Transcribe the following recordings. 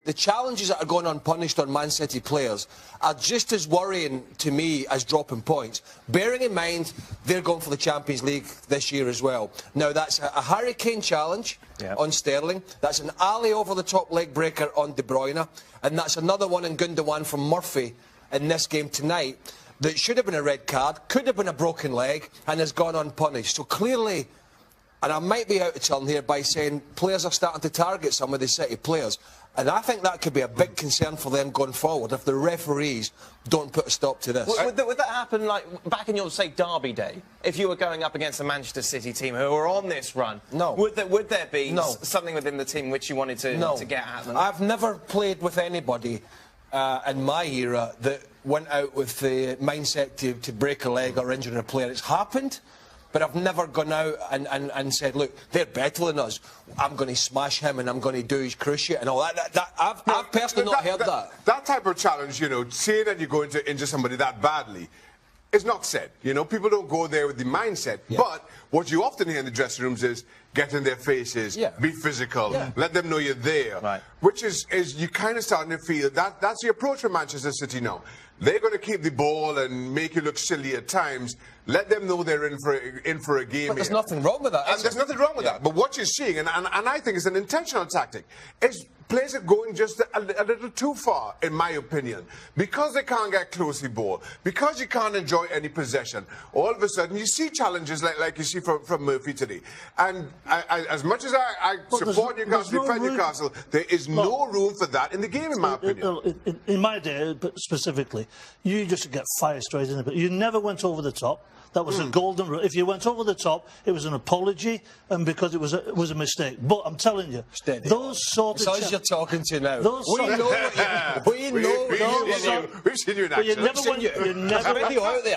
the challenges that are going unpunished on Man City players are just as worrying to me as dropping points, bearing in mind they're going for the Champions League this year as well. Now, that's a Harry Kane challenge on Sterling, that's an alley over-the-top leg breaker on De Bruyne, and that's another one in Gundogan from Murphy in this game tonight that should have been a red card, could have been a broken leg, and has gone unpunished. So clearly, and I might be out of turn here by saying players are starting to target some of the City players, and I think that could be a big concern for them going forward if the referees don't put a stop to this. Would that happen, like, back in your, say, Derby day, if you were going up against a Manchester City team who were on this run? No. Would there be something within the team which you wanted to get at them? I've never played with anybody in my era that went out with the mindset to break a leg or injure a player. It's happened, but I've never gone out and said, look, they're better than us, I'm going to smash him and I'm going to do his cruciate and all that. I've personally not heard that. That type of challenge, you know, saying that you're going to injure somebody that badly is not said. You know, people don't go there with the mindset. Yeah. But what you often hear in the dressing rooms is get in their faces, be physical, let them know you're there. Right. Which is you kind of starting to feel that's the approach for Manchester City now. They're going to keep the ball and make you look silly at times. Let them know they're in for a game. But there's nothing wrong with that. And there's nothing wrong with that. But what you're seeing, and I think it's an intentional tactic, is players are going just a little too far, in my opinion. Because they can't get close to the ball, because you can't enjoy any possession, all of a sudden you see challenges like you see from Murphy today. And as much as I support Newcastle, defend Newcastle, there is no room for that in the game, in my opinion. In my day, specifically, you just get fired straight in it. But you never went over the top. That was a golden rule. If you went over the top, it was an apology, and because it was a mistake. But I'm telling you, those sort of... It's you're talking to now. We've seen you in action.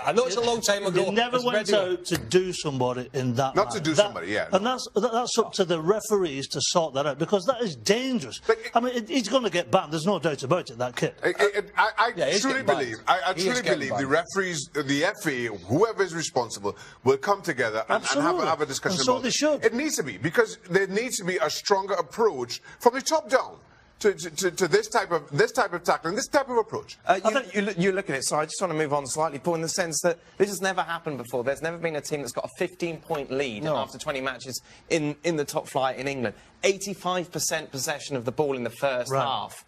I know it's a long time ago. You never went out to do somebody in that Not to do somebody, yeah. And that's up to the referees to sort that out, because that is dangerous. I mean, he's going to get banned. There's no doubt about it, that kid. I truly believe the referees, the FA, whoever is responsible, will come together and have a discussion and so about they should. It needs to be, because there needs to be a stronger approach from the top down to this type of tackling, this type of approach. You look at it, so I just want to move on slightly, Paul, in the sense that this has never happened before. There's never been a team that's got a 15-point lead after 20 matches in the top flight in England. 85% possession of the ball in the first half.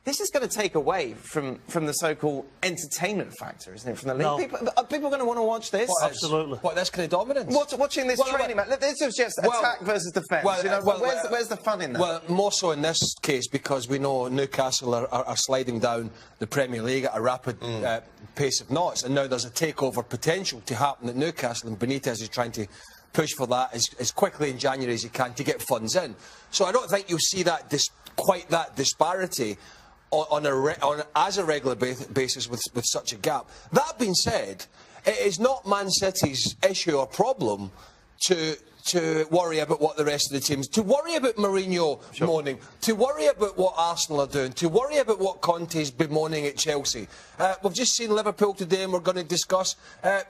This is going to take away from the so-called entertainment factor, isn't it, from the league? People are going to want to watch this. Absolutely. What, this kind of dominance? Watching this training match, this is just attack versus defence. Where's the fun in that? Well, more so in this case, because we know Newcastle are sliding down the Premier League at a rapid pace of knots, and now there's a takeover potential to happen at Newcastle, and Benitez is trying to push for that as quickly in January as he can to get funds in. So I don't think you'll see that quite that disparity as a regular basis with such a gap. That being said, it is not Man City's issue or problem to worry about what the rest of the teams, to worry about Mourinho moaning, to worry about what Arsenal are doing, to worry about what Conte's bemoaning at Chelsea. We've just seen Liverpool today, and we're going to discuss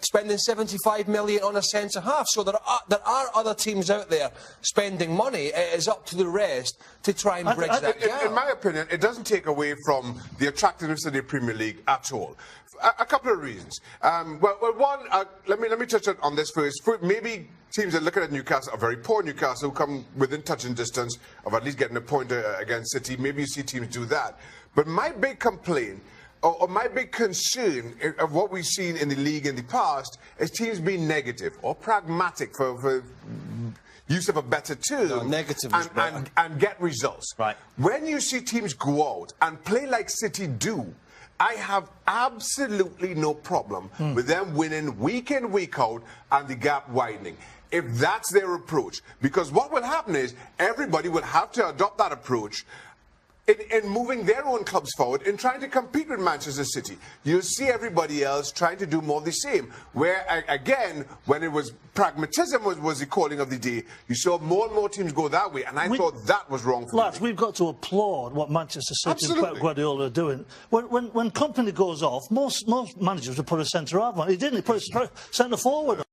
spending 75 million on a centre-half. So there are other teams out there spending money. It is up to the rest to try and bridge that gap. In my opinion, it doesn't take away from the attractiveness of the Premier League at all. A couple of reasons. One, let me touch on this first. Maybe teams that look at Newcastle, a very poor Newcastle, who come within touching distance of at least getting a point against City. Maybe you see teams do that. But my big complaint, or my big concern of what we've seen in the league in the past, is teams being negative or pragmatic, for use of a better term, and get results. Right. When you see teams go out and play like City do, I have absolutely no problem with them winning week in, week out, and the gap widening, if that's their approach. Because what will happen is everybody will have to adopt that approach in moving their own clubs forward, in trying to compete with Manchester City. You'll see everybody else trying to do more of the same. Where, again, when it was pragmatism was the calling of the day, you saw more and more teams go that way, and I thought that was wrong for lads, we've got to applaud what Manchester City and Guardiola are doing. When company goes off, most managers would put a centre-half on. He didn't. He put a centre-forward on.